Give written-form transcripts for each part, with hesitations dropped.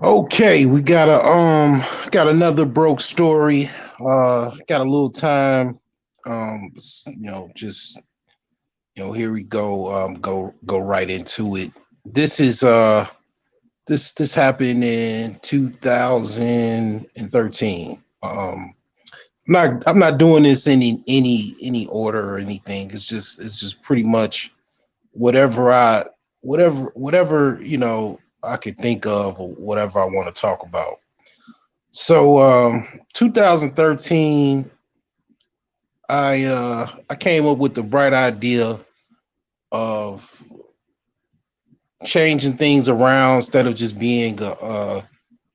Okay, we got another broke story. Got a little time. Just here we go. Go right into it. This is this happened in 2013. I'm not doing this in any order or anything. It's just pretty much whatever whatever I could think of or whatever I want to talk about. So 2013, I came up with the bright idea of changing things around instead of just being a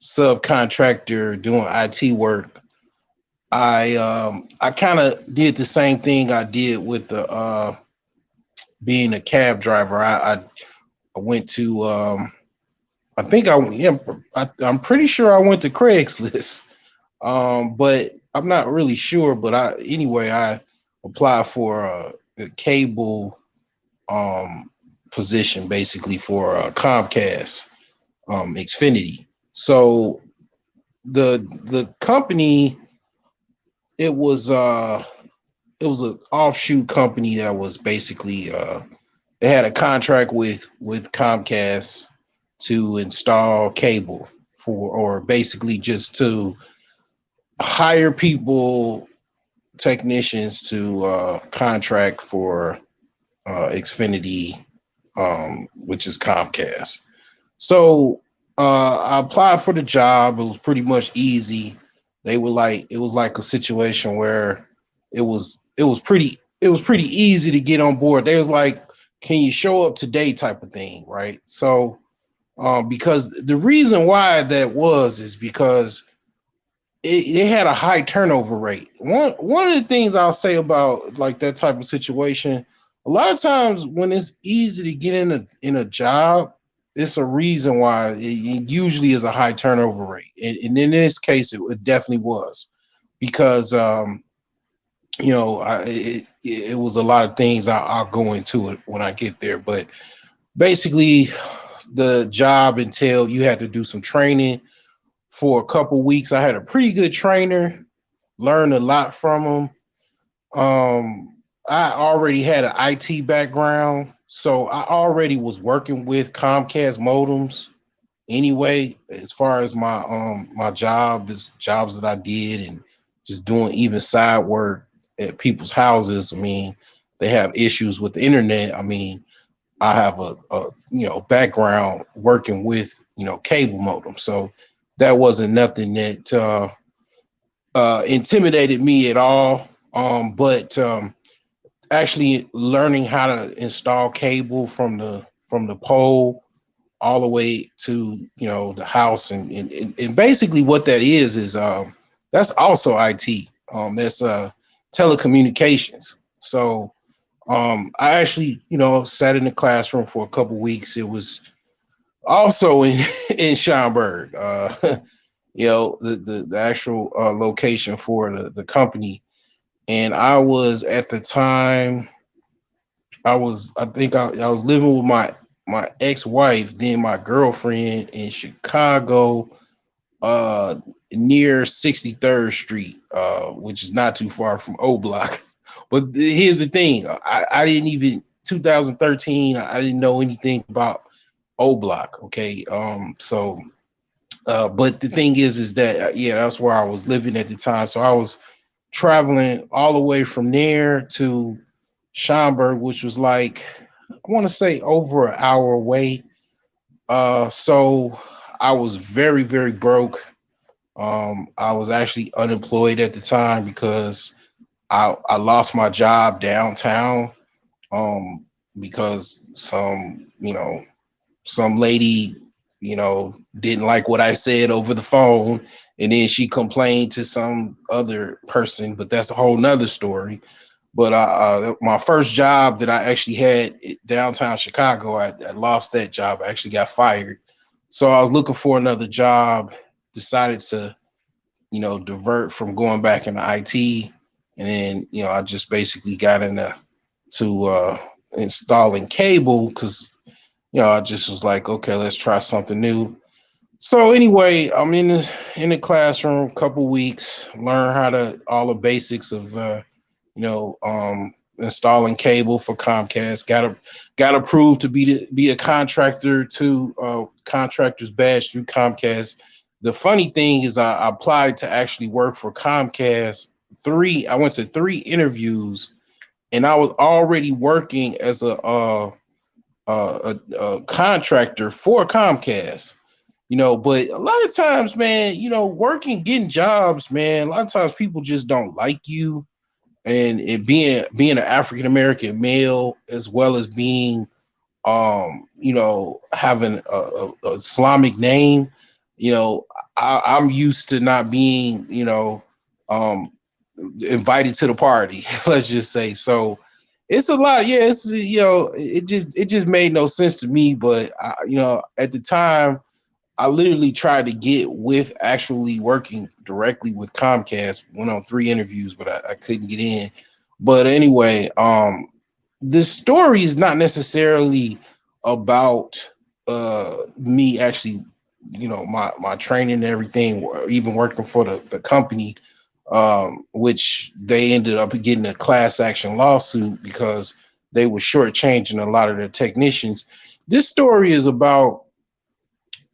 subcontractor doing IT work. I kind of did the same thing I did with the being a cab driver. I went to I think I yeah, I'm pretty sure I went to Craigslist. But I'm not really sure. But I applied for a cable um position basically for Comcast Xfinity. So the company, it was uh it was an offshoot company that was basically they had a contract with Comcast to install cable for, or basically just to hire people, technicians to contract for Xfinity, which is Comcast. So I applied for the job. It was pretty much easy. They were like, it was like a situation where it was pretty easy to get on board. They was like, can you show up today type of thing, right? So because the reason why that was is because it had a high turnover rate. One of the things I'll say about like that type of situation, a lot of times when it's easy to get in a job, it's a reason why it usually is a high turnover rate. And in this case, it definitely was because it was a lot of things. I'll go into it when I get there, but basically, the job entailed you had to do some training for a couple weeks. I had a pretty good trainer, learned a lot from him. I already had an IT background, so I already was working with Comcast modems anyway. As far as my jobs that I did, and just doing even side work at people's houses. I mean, they have issues with the internet. I mean, I have a background working with cable modem, so that wasn't nothing that intimidated me at all. But actually learning how to install cable from the pole all the way to the house, and basically what that is that's also IT. That's telecommunications. So I actually sat in the classroom for a couple weeks. It was also in Schaumburg. The actual location for the company. And I was at the time, I was living with my ex-wife, then my girlfriend in Chicago, uh near 63rd Street, which is not too far from O Block. But here's the thing, I didn't even 2013, I didn't know anything about O Block. Okay. But the thing is that yeah, that's where I was living at the time. So I was traveling all the way from there to Schaumburg, which was like, I want to say over an hour away. So I was very, very broke. I was actually unemployed at the time because I lost my job downtown. Um, because some lady, didn't like what I said over the phone, and then she complained to some other person, but that's a whole nother story. But my first job that I actually had downtown Chicago, I lost that job. I actually got fired. So I was looking for another job, decided to, divert from going back into IT. And then, I just basically got into installing cable because, I just was like, okay, let's try something new. So anyway, I'm in the classroom, a couple weeks, learn how to all the basics of installing cable for Comcast. Got approved to be a contractor to contractors badge through Comcast. The funny thing is, I applied to actually work for Comcast. I went to three interviews, and I was already working as a contractor for Comcast. But a lot of times, man, working, getting jobs, man, a lot of times people just don't like you. And it being an African American male, as well as being having a Islamic name, you know, I'm used to not being, um invited to the party, let's just say. So it's a lot. Yeah, it just made no sense to me. But at the time, I literally tried to get with actually working directly with Comcast. Went on three interviews, but I couldn't get in. But anyway, this story is not necessarily about me actually, my training and everything, or even working for the company, which they ended up getting a class action lawsuit because they were shortchanging a lot of their technicians. This story is about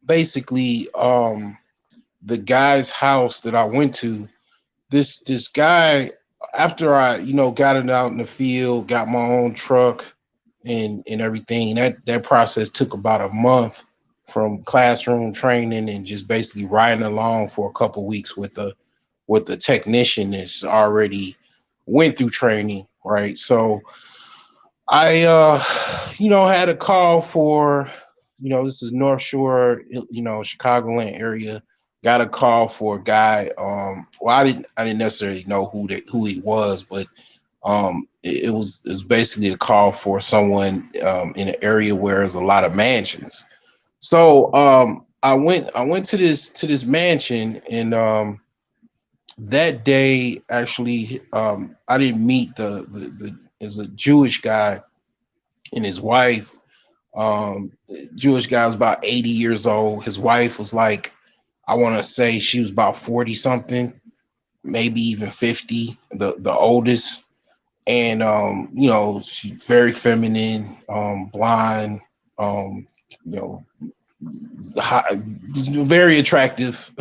basically the guy's house that I went to. This guy, after I got it out in the field, got my own truck and everything. That process took about a month, from classroom training and just basically riding along for a couple weeks with the technician that's already went through training, right? So I had a call for, this is North Shore, Chicagoland area. Got a call for a guy. Well, I didn't necessarily know who he was, but it was basically a call for someone in an area where there's a lot of mansions. So I went to this mansion, and that day actually, I didn't meet the is a Jewish guy and his wife. Jewish guy was about 80 years old. His wife was like, I want to say she was about 40 something, maybe even 50, the oldest. And she's very feminine, blonde, um, you know, very attractive.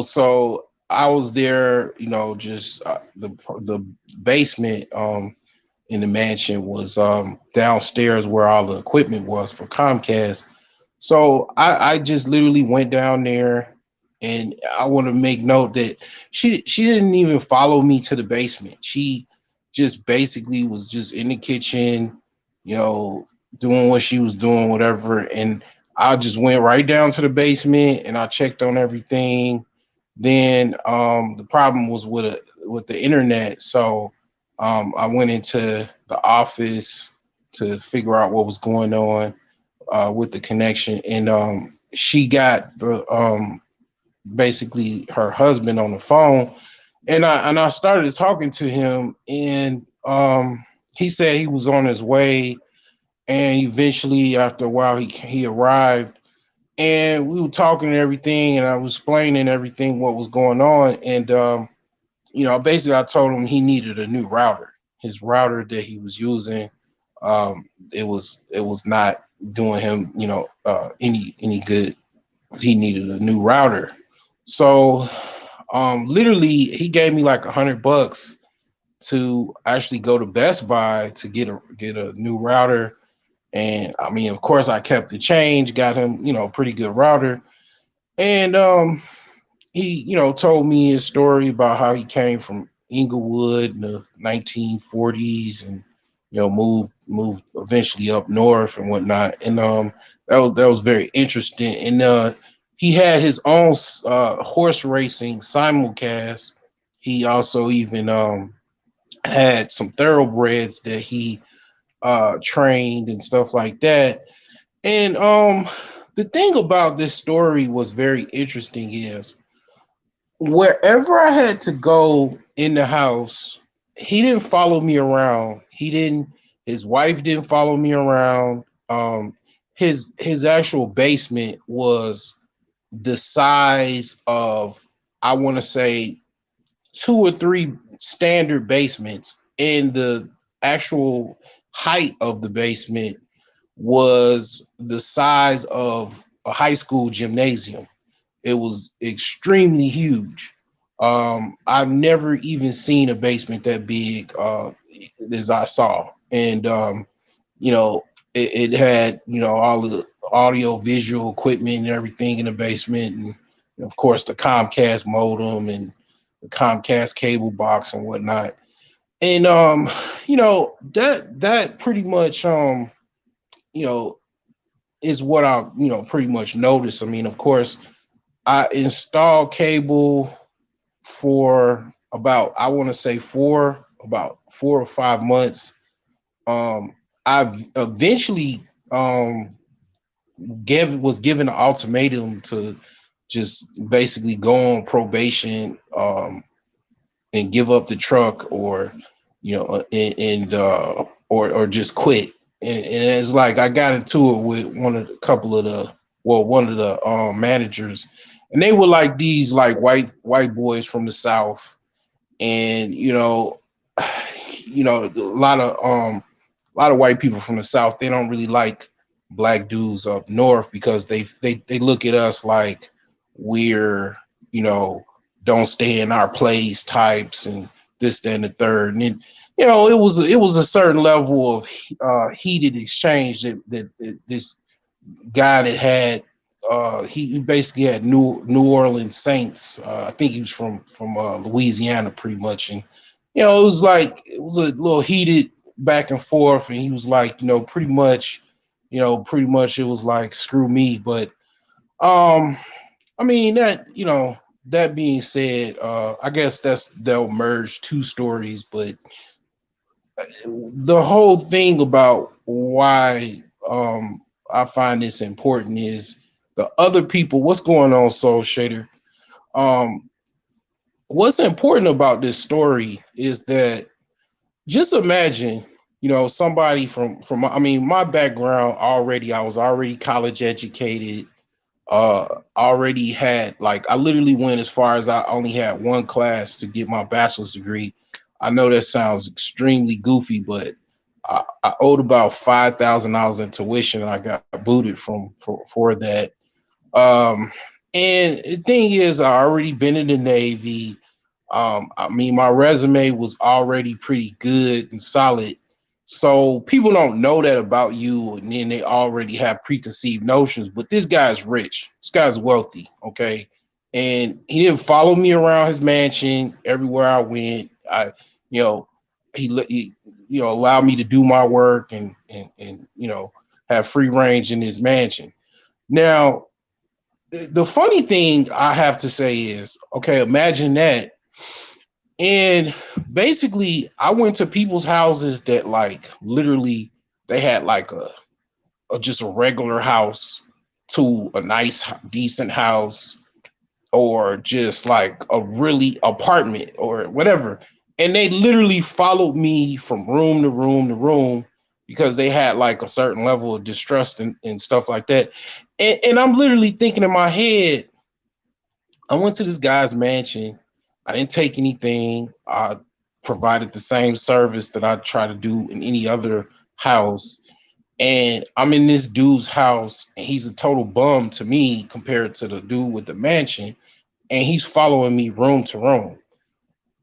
So I was there, just the basement in the mansion was downstairs where all the equipment was for Comcast. So I just literally went down there, and I want to make note that she didn't even follow me to the basement. She just basically was just in the kitchen, you know, doing what she was doing, whatever. And I just went right down to the basement and I checked on everything. Then the problem was with the internet. So I went into the office to figure out what was going on with the connection, and she got the basically her husband on the phone, and I started talking to him, and he said he was on his way, and eventually after a while he arrived, and we were talking and everything, and I was explaining everything what was going on, and basically I told him he needed a new router. His router that he was using, it was not doing him, any good. He needed a new router. So literally he gave me like $100 to actually go to Best Buy to get a new router. And I mean, of course, I kept the change, got him, a pretty good router. And he, told me his story about how he came from Inglewood in the 1940s, and moved eventually up north and whatnot. And that was very interesting. And he had his own horse racing simulcast. He also even had some thoroughbreds that he trained and stuff like that. And the thing about this story was very interesting is, wherever I had to go in the house, he didn't follow me around. His wife didn't follow me around. His actual basement was the size of, I want to say, two or three standard basements, and the actual height of the basement was the size of a high school gymnasium. It was extremely huge. I've never even seen a basement that big as I saw, and you know, it had, all the audio visual equipment and everything in the basement, and of course the Comcast modem and the Comcast cable box and whatnot. And that pretty much you know is what I pretty much noticed. I mean, of course, I installed cable for about, I want to say, about 4 or 5 months. I've eventually was given an ultimatum to just basically go on probation, and give up the truck, or or just quit. And it's like I got into it with one of the managers, and they were like these like white boys from the South. And a lot of white people from the South, they don't really like black dudes up north, because they look at us like we're, you know don't stay in our place types, and this, that, and the third. And then, it was a certain level of heated exchange that this guy that had, he basically had New Orleans Saints. I think he was from Louisiana, pretty much. And it was a little heated back and forth, and he was like, pretty much it was like, screw me. But um I mean, that being said, I guess they'll merge two stories. But the whole thing about why I find this important is the other people. What's going on, Soul Shader? Um, what's important about this story is that, just imagine, somebody from, I mean, my background already, I was already college educated. Already had, like, I literally went as far as I only had one class to get my bachelor's degree. I know that sounds extremely goofy, but I owed about $5,000 in tuition, and I got booted for that. Um, and the thing is, I already been in the Navy. I mean, my resume was already pretty good and solid. So people don't know that about you, and then they already have preconceived notions. But this guy's rich. This guy's wealthy, okay? And he didn't follow me around his mansion everywhere I went. You know, he allowed me to do my work, and have free range in his mansion. Now, the funny thing I have to say is, okay, imagine that. And basically, I went to people's houses that, like, literally, they had like just a regular house, to a nice, decent house, or just like a really apartment or whatever. And they literally followed me from room to room to room, because they had like a certain level of distrust, and stuff like that. And I'm literally thinking in my head, I went to this guy's mansion. I didn't take anything. I provided the same service that I try to do in any other house. And I'm in this dude's house, and he's a total bum to me compared to the dude with the mansion. And he's following me room to room.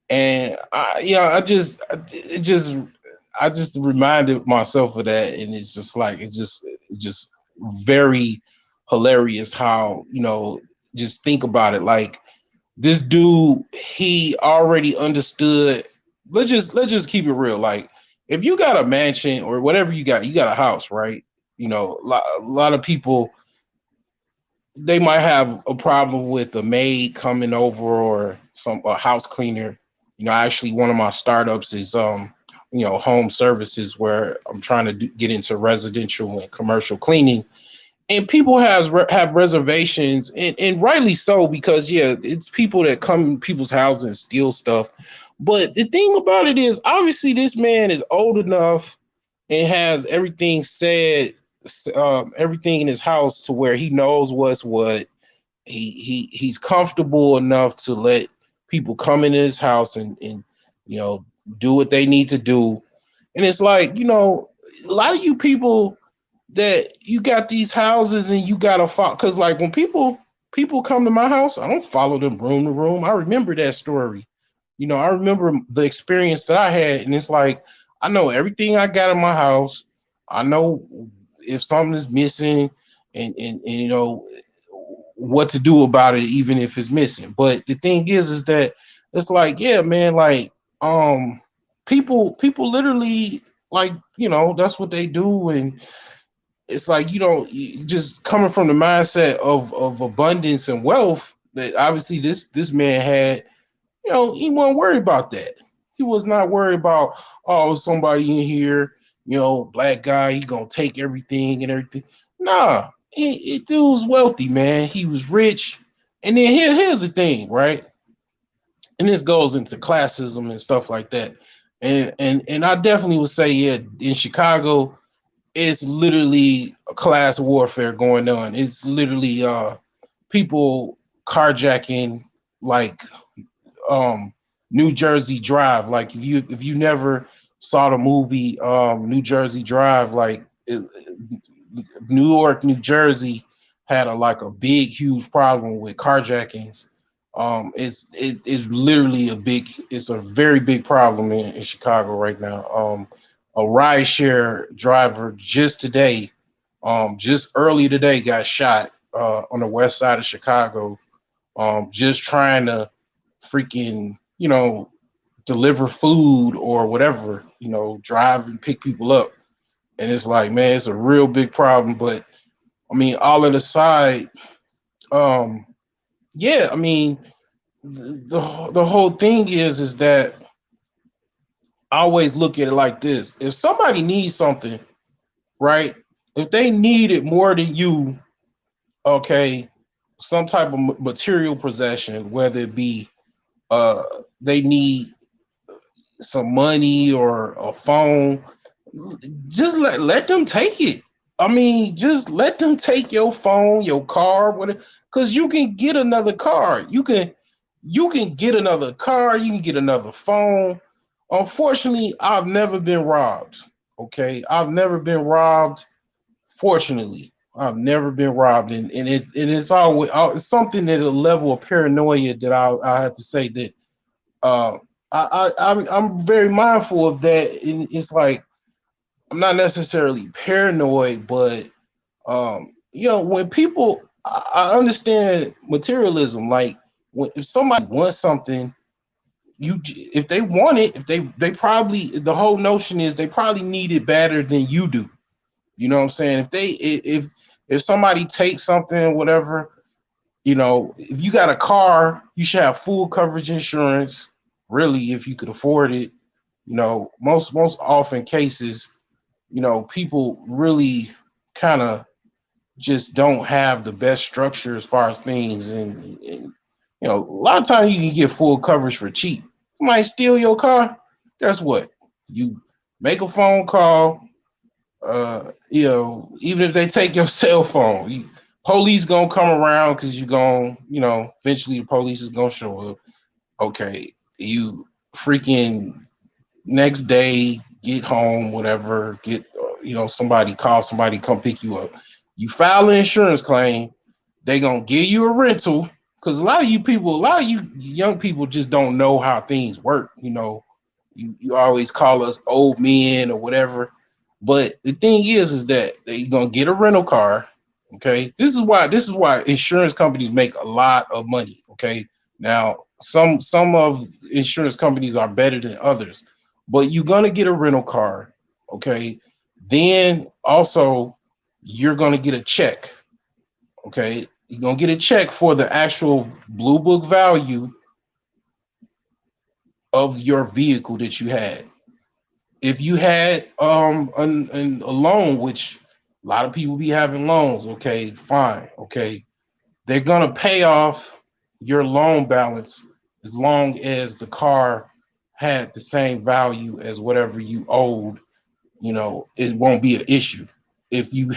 And I just reminded myself of that. And it's just like, just very hilarious how, just think about it. Like, this dude, he already understood. Let's just keep it real. Like, if you got a mansion or whatever you got a house, right? A lot of people, they might have a problem with a maid coming over, or a house cleaner. Actually, one of my startups is home services, where I'm trying to get into residential and commercial cleaning. And people have reservations, and rightly so, because yeah, it's people that come in people's houses and steal stuff. But the thing about it is, obviously, this man is old enough and has everything said, everything in his house, to where he knows what's what. He's comfortable enough to let people come in his house and you know do what they need to do. And it's like, a lot of you people that you got these houses and you gotta follow, because like when people come to my house, I don't follow them room to room. I remember that story. I remember the experience that I had, and it's like I know everything I got in my house. I know if something is missing, and what to do about it, even if it's missing. But the thing is that it's like, yeah, man, like people literally, like, that's what they do. And it's like, just coming from the mindset of abundance and wealth that obviously this man had. He wasn't worried about that. He was not worried about, oh, somebody in here, black guy, he gonna take everything and everything. Nah, dude's wealthy, man. He was rich. And then here's the thing, right? And this goes into classism and stuff like that. And I definitely would say, yeah, in Chicago, it's literally a class warfare going on. It's literally people carjacking, like, um New Jersey Drive. Like, if you never saw the movie New Jersey Drive, like New York, New Jersey had a big, huge problem with carjackings. It's literally it's a very big problem in Chicago right now. A rideshare driver just early today got shot on the west side of Chicago, just trying to freaking, deliver food or whatever, drive and pick people up. And it's like, man, it's a real big problem. But I mean, all of the side, um, yeah, I mean, the whole thing is that I always look at it like this: if somebody needs something, right? If they need it more than you, okay, some type of material possession, whether it be uh they need some money or a phone, just let them take it. I mean, just let them take your phone, your car, whatever, because you can get another car. You can get another car, you can get another phone. Unfortunately, I've never been robbed. Okay. I've never been robbed. Fortunately, I've never been robbed. And it's always it's something that a level of paranoia that I have to say that uh I'm very mindful of that. And it's like I'm not necessarily paranoid, but when people, I understand materialism. Like, if somebody wants something, if they want it, if they probably, the whole notion is they probably need it better than you do. You know what I'm saying? If somebody takes something, whatever, if you got a car, you should have full coverage insurance. Really, if you could afford it. Most often cases, people really kind of just don't have the best structure as far as things. And a lot of times you can get full coverage for cheap. Somebody steal your car, guess what? You make a phone call. Even if they take your cell phone, police gonna come around because you gonna, eventually the police is gonna show up. Okay, you freaking next day get home, whatever, get somebody, call somebody, come pick you up. You file an insurance claim, they gonna give you a rental, because a lot of you young people just don't know how things work. You always call us old men or whatever, but the thing is that they gonna get a rental car. Okay, this is why insurance companies make a lot of money. Okay, now some of insurance companies are better than others, but you're gonna get a rental car. Okay, then also you're gonna get a check. Okay, you're gonna get a check for the actual blue book value of your vehicle that you had. If you had a loan, which a lot of people be having loans, okay, fine, okay, they're gonna pay off your loan balance as long as the car had the same value as whatever you owed. It won't be an issue. If you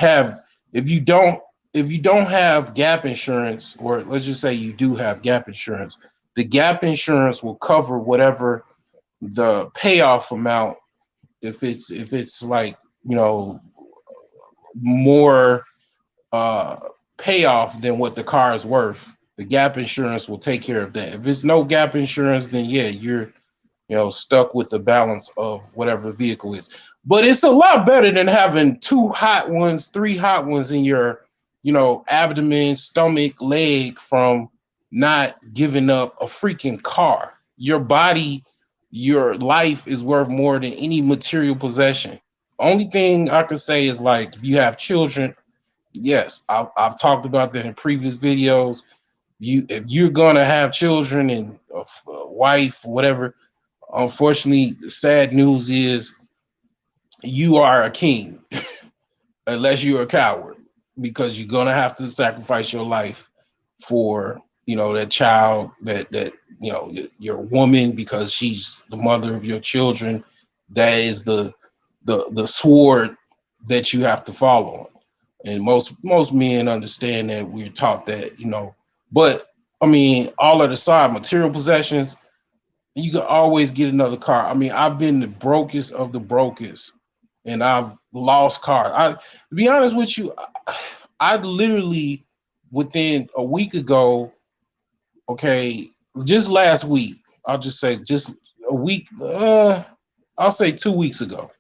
don't if you don't have gap insurance, or let's just say you do have gap insurance, the gap insurance will cover whatever the payoff amount, if it's like, you know, more uh payoff than what the car is worth, the gap insurance will take care of that. If it's no gap insurance, then yeah, you're, you know, stuck with the balance of whatever the vehicle is. But it's a lot better than having two hot ones, three hot ones in your, you know, abdomen, stomach, leg from not giving up a freaking car. Your body, your life is worth more than any material possession. Only thing I can say is, like, if you have children, yes, I've talked about that in previous videos. If you're gonna have children and a wife, whatever, unfortunately, the sad news is you are a king unless you're a coward, because you're gonna have to sacrifice your life for, you know, that child, that you know, your woman, because she's the mother of your children. That is the sword that you have to follow. And most men understand that. We're taught that, you know. But I mean, all of the side material possessions, you can always get another car. I mean, I've been the brokest of the brokest, and I've lost cars. To be honest with you, I literally, within a week ago, okay, just last week, I'll just say just a week, I'll say 2 weeks ago,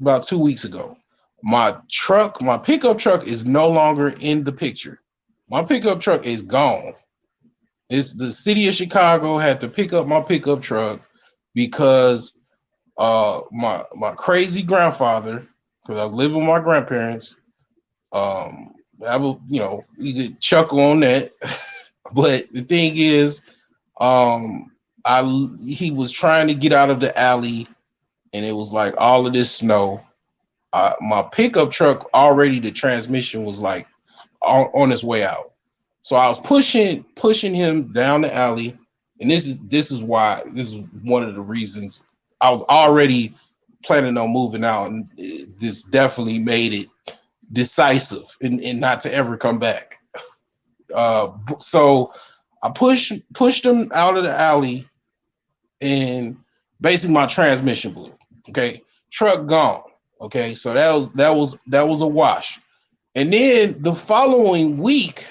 about 2 weeks ago, my pickup truck is no longer in the picture. My pickup truck is gone. It's the city of Chicago had to pick up my pickup truck because my crazy grandfather, because I was living with my grandparents. I will, you know, you could chuckle on that, but the thing is, um, he was trying to get out of the alley, and it was like all of this snow. My pickup truck, already the transmission was like on its way out. So I was pushing him down the alley, and this is one of the reasons I was already planning on moving out, and this definitely made it decisive and not to ever come back. So I pushed him out of the alley, and basically my transmission blew. Okay, truck gone. Okay, so that was a wash. And then the following week,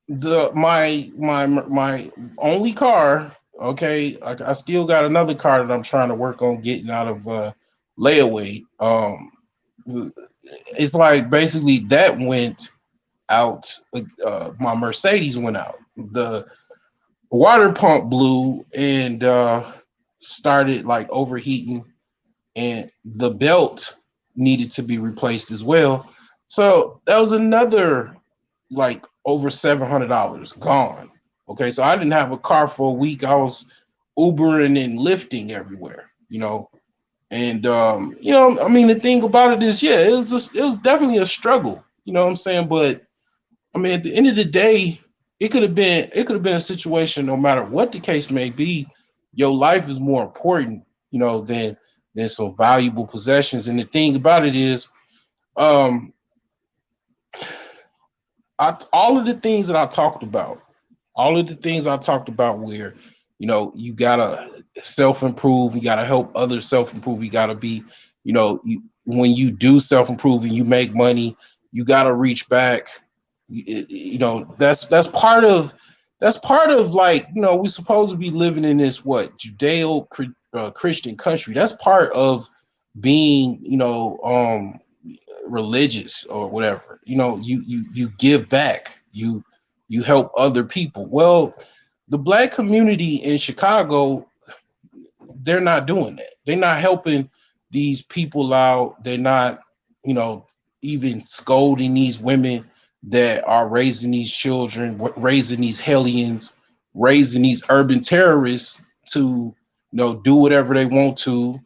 my only car. Okay, I still got another car that I'm trying to work on getting out of layaway. It's like basically that went out. My Mercedes went out. The water pump blew and started like overheating, and the belt needed to be replaced as well. So that was another like over $700 gone. Okay, so I didn't have a car for a week. I was Ubering and lifting everywhere, you know. And you know, I mean, the thing about it is, yeah, it was definitely a struggle, you know what I'm saying? But I mean, at the end of the day, it could have been a situation, no matter what the case may be, your life is more important, you know, than some valuable possessions. And the thing about it is, um, all of the things that I talked about, all of the things I talked about, where, you know, you gotta self improve, you gotta help others self improve, you gotta be, you know, when you do self improve and you make money, you gotta reach back. You know, that's part of like, you know, we're supposed to be living in this what Judeo Christian country. That's part of being, you know, religious or whatever. You know, you give back, you help other people. Well, the black community in Chicago, they're not doing that. They're not helping these people out. They're not, you know, even scolding these women that are raising these children, raising these hellions, raising these urban terrorists to, you know, do whatever they want to.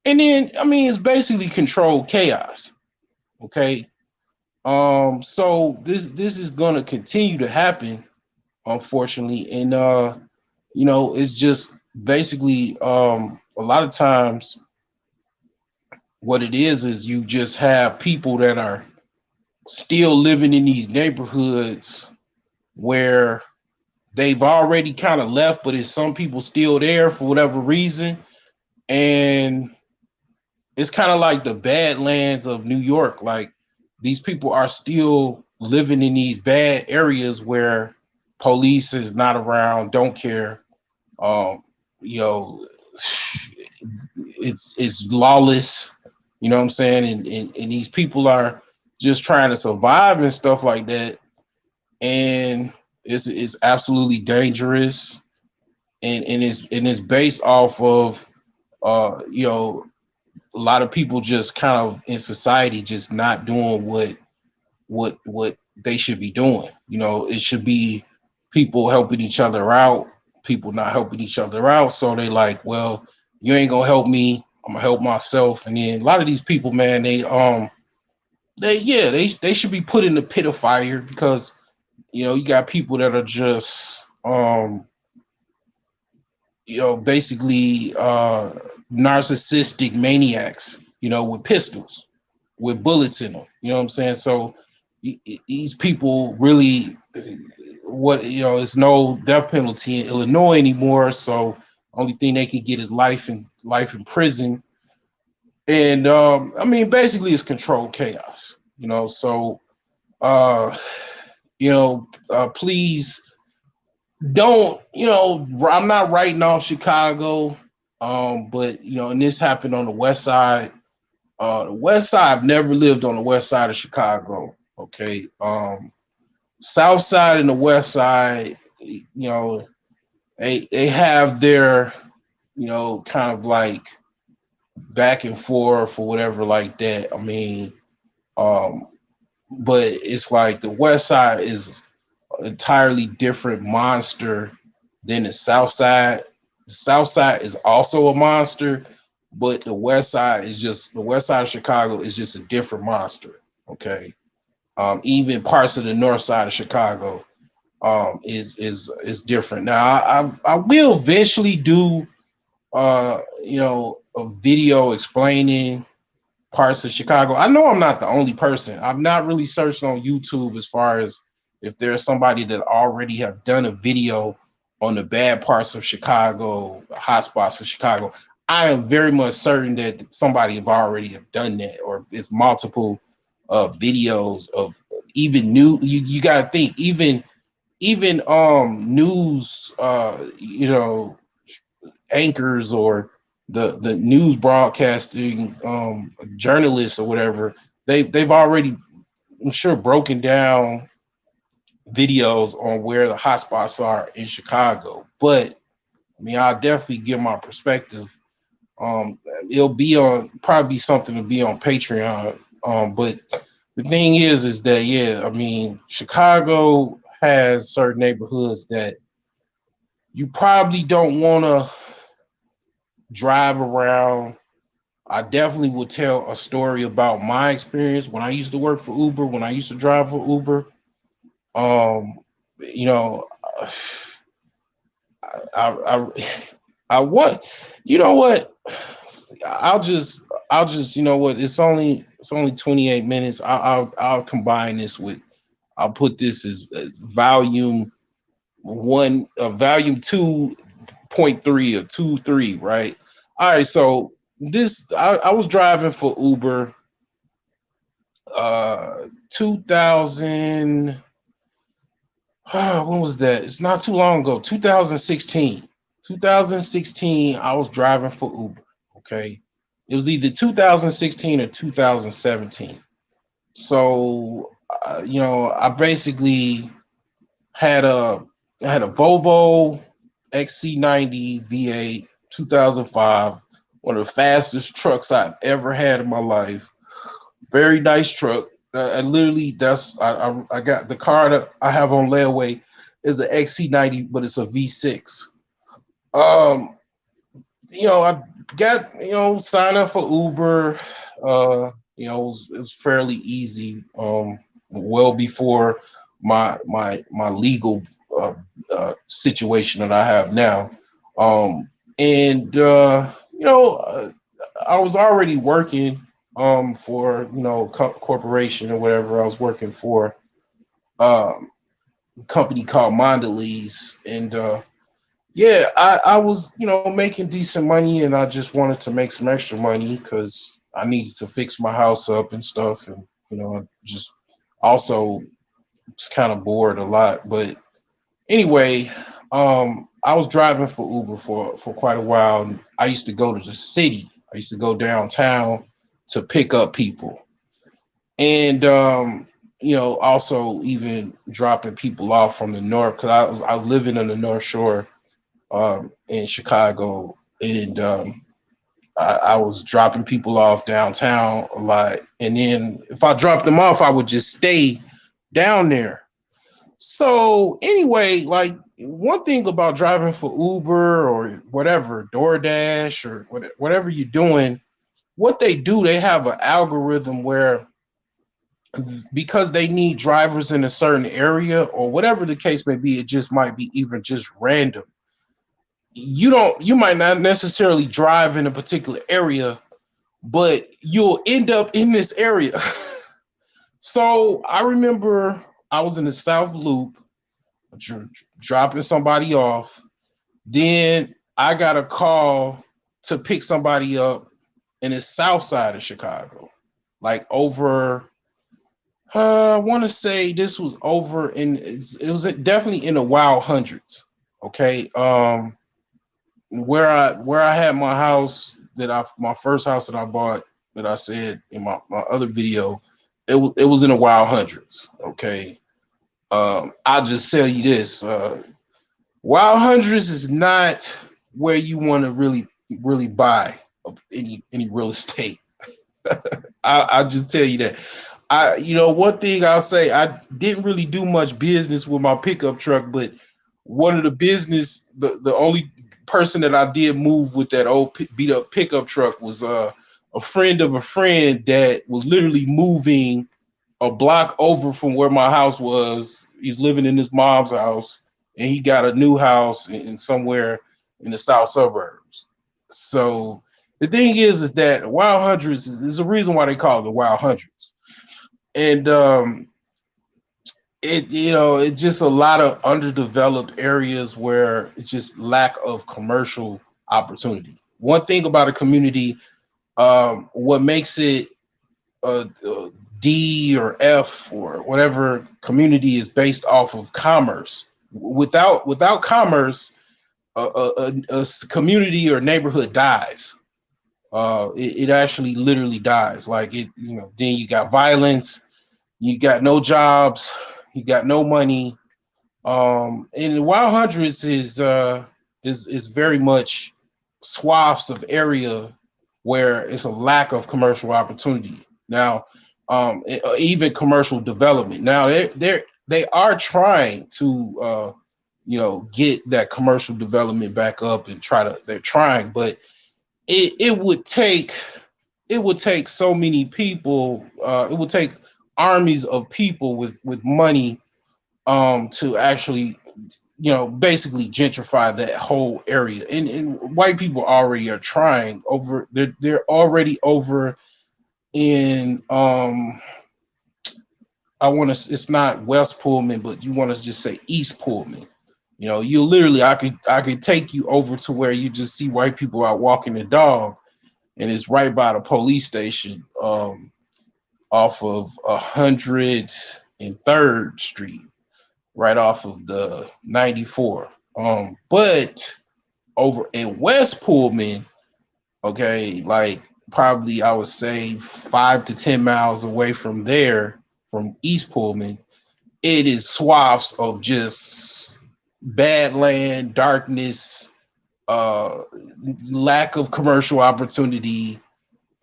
And then, I mean, it's basically controlled chaos. Okay. So this is gonna continue to happen, unfortunately. And you know, it's just basically a lot of times what it is you just have people that are still living in these neighborhoods where they've already kind of left, but it's some people still there for whatever reason. And it's kind of like the Badlands of New York. Like these people are still living in these bad areas where police is not around, don't care. Um, you know, it's lawless. You know what I'm saying? And these people are just trying to survive and stuff like that. And it's absolutely dangerous. And it's based off of you know, a lot of people just kind of in society just not doing what they should be doing. You know, it should be people helping each other out, people not helping each other out. So they like, well, you ain't gonna help me, I'm gonna help myself. And then a lot of these people, man, they should be put in the pit of fire because you know you got people that are just basically narcissistic maniacs, with pistols, with bullets in them. You know what I'm saying? So these people really, it's no death penalty in Illinois anymore. So only thing they can get is life in prison. And I mean, basically, it's controlled chaos. So uh, please don't. I'm not writing off Chicago, but and this happened on the West Side. The West Side, I've never lived on the West Side of Chicago. Okay. South Side and the West Side, they have their, kind of like back and forth or whatever like that. I mean, um, but it's like the West Side is an entirely different monster than the South Side. The South Side is also a monster, but the West Side of Chicago is just a different monster. Okay. Even parts of the North Side of Chicago is different. Now I will eventually do a video explaining parts of Chicago. I know I'm not the only person. I've not really searched on YouTube as far as if there's somebody that already have done a video on the bad parts of Chicago, the hot spots of Chicago. I am very much certain that somebody have already have done that, or it's multiple videos of even new. You got to think even news anchors or the news broadcasting journalists or whatever, they've already, I'm sure, broken down videos on where the hotspots are in Chicago. But I mean, I'll definitely give my perspective. It'll be on, probably something to be on Patreon. But the thing is that, yeah, I mean, Chicago has certain neighborhoods that you probably don't want to drive around. I definitely would tell a story about my experience when I used to work for Uber, when I used to drive for Uber. Um, you know, I want, you know what? I'll just, it's only 28 minutes. I'll combine this with, I'll put this as volume one, volume 2.3 or 2.3, right? All right, so I was driving for Uber 2000, when was that? It's not too long ago. 2016 I was driving for Uber. Okay, it was either 2016 or 2017. So I basically had a Volvo XC90 V8 2005, one of the fastest trucks I've ever had in my life. Very nice truck. I literally, I got the car that I have on layaway is an XC90, but it's a V6. Um, I got, signed up for Uber. It was fairly easy. Well before my legal situation that I have now. And I was already working. for corporation or whatever I was working for, um company called Mondelez. And yeah, I was making decent money, and I just wanted to make some extra money because I needed to fix my house up and stuff. And I just also was kind of bored a lot. But anyway, I was driving for Uber for quite a while. And I used to go to the city. I used to go downtown to pick up people, and also even dropping people off from the north, because I was living on the North Shore, in Chicago, and I was dropping people off downtown a lot. And then if I dropped them off, I would just stay down there. So anyway, like, one thing about driving for Uber or whatever, DoorDash or whatever you're doing, what they do, they have an algorithm where, because they need drivers in a certain area or whatever the case may be, it just might be even just random. You might not necessarily drive in a particular area, but you'll end up in this area. So I remember I was in the South Loop, dropping somebody off. Then I got a call to pick somebody up in the south side of Chicago, like over. I want to say this was over it was definitely in the wild hundreds. Okay, where I had my house, my first house that I bought, that I said in my other video, it was in the wild hundreds. Okay, I'll just tell you this: wild hundreds is not where you want to really buy any real estate. I'll just tell you that. One thing I'll say, I didn't really do much business with my pickup truck, but one of the only person that I did move with that old beat up pickup truck was a friend of a friend that was literally moving a block over from where my house was. He's living in his mom's house, and he got a new house in somewhere in the south suburbs. So the thing is that Wild Hundreds is a reason why they call it the Wild Hundreds. And it's just a lot of underdeveloped areas where it's just lack of commercial opportunity. One thing about a community, what makes it a D or F or whatever community, is based off of commerce. Without commerce, a community or neighborhood dies. It actually literally dies. Like, then you got violence, you got no jobs, you got no money. And the Wild Hundreds is very much swaths of area where it's a lack of commercial opportunity. Now, even commercial development. Now they are trying to get that commercial development back up and they're trying, but it would take so many people. It would take armies of people with money, to actually basically gentrify that whole area. And white people already are trying over. They're already over in I want to. It's not West Pullman, but you want to just say East Pullman. You literally, I could take you over to where you just see white people out walking the dog, and it's right by the police station, off of 103rd Street, right off of the 94. But over in West Pullman, okay, like probably I would say 5 to 10 miles away from there, from East Pullman, it is swaths of just bad land, darkness, lack of commercial opportunity,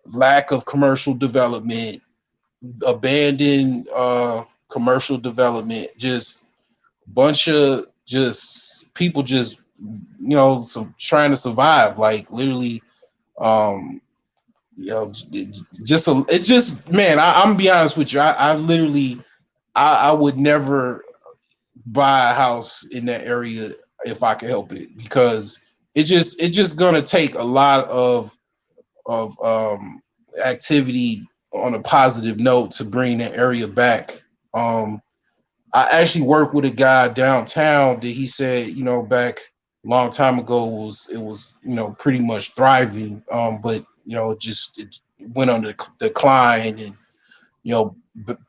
lack of commercial development, abandoned commercial development, just bunch of just people just trying to survive, like literally. It's just, man, I'm gonna be honest with you, I literally, I would never buy a house in that area if I could help it, because it's just gonna take a lot of activity on a positive note to bring the area back. Um, I actually worked with a guy downtown that he said, back a long time ago it was pretty much thriving, but it went on the decline, and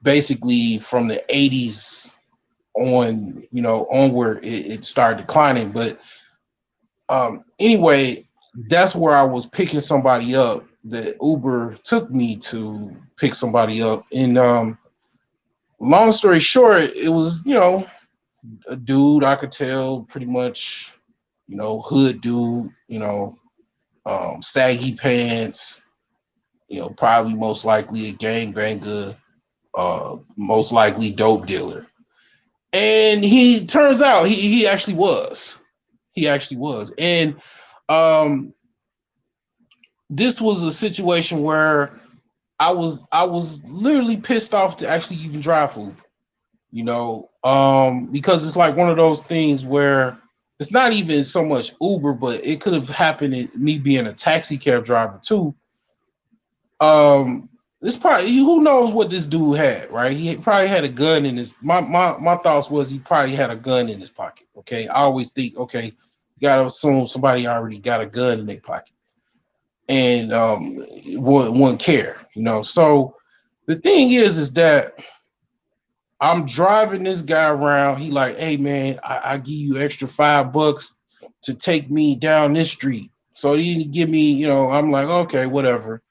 basically from the 80s on, onward, it started declining. But anyway, that's where I was picking somebody up. That Uber took me to pick somebody up, and long story short, it was a dude I could tell pretty much, hood dude, saggy pants, probably most likely a gangbanger, most likely dope dealer. And he turns out he actually was. He actually was. And um this was a situation where I was literally pissed off to actually even drive for Uber, because it's like one of those things where it's not even so much Uber, but it could have happened in me being a taxi cab driver too. This probably, who knows what this dude had, right? He probably had a gun in his. My thoughts was he probably had a gun in his pocket. Okay, I always think, okay, you gotta assume somebody already got a gun in their pocket, and wouldn't care, So the thing is that I'm driving this guy around. He like, hey man, I give you extra $5 to take me down this street. So he didn't give me, I'm like, okay, whatever.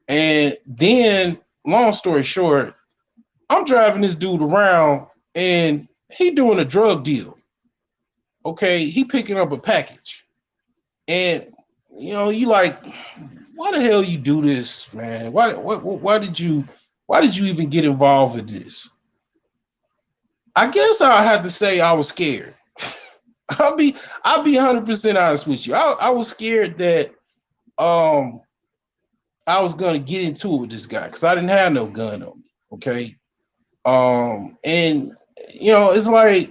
And then, long story short, I'm driving this dude around, and he doing a drug deal. Okay, he picking up a package, and you like, why the hell you do this, man? Why did you even get involved in this? I guess I have to say I was scared. I'll be 100% honest with you. I was scared that um I was gonna get into it with this guy because I didn't have no gun on me. Okay. And it's like,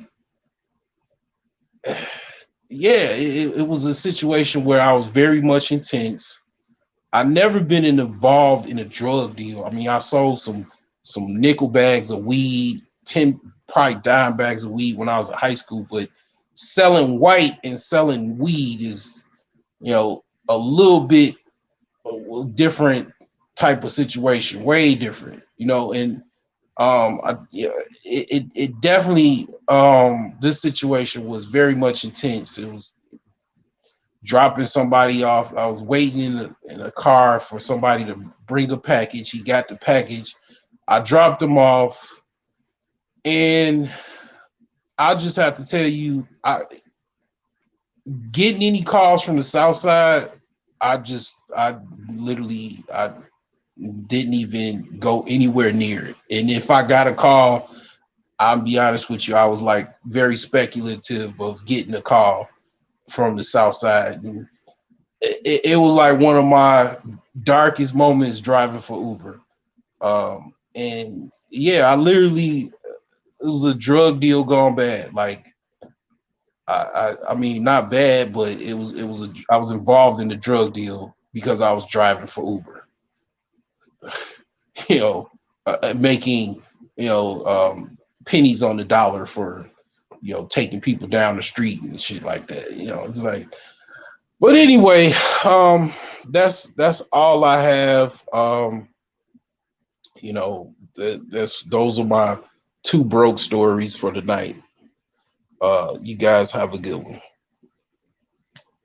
yeah, it was a situation where I was very much intense. I never been involved in a drug deal. I mean, I sold some nickel bags of weed, 10 probably dime bags of weed when I was in high school, but selling white and selling weed is, a little bit different type of situation, way different, and yeah, it definitely, this situation was very much intense. It was dropping somebody off. I was waiting in a car for somebody to bring a package. He got the package. I dropped him off, and I just have to tell you, getting any calls from the South Side, I literally, I didn't even go anywhere near it. And if I got a call, I'll be honest with you, I was like very speculative of getting a call from the South Side. And it was like one of my darkest moments driving for Uber. And yeah, it was a drug deal gone bad. Like, I mean, not bad, but I was involved in the drug deal because I was driving for Uber. you know, Making, pennies on the dollar for, taking people down the street and shit like that. It's like, but anyway, that's all I have. Those are my two broke stories for the night. You guys have a good one.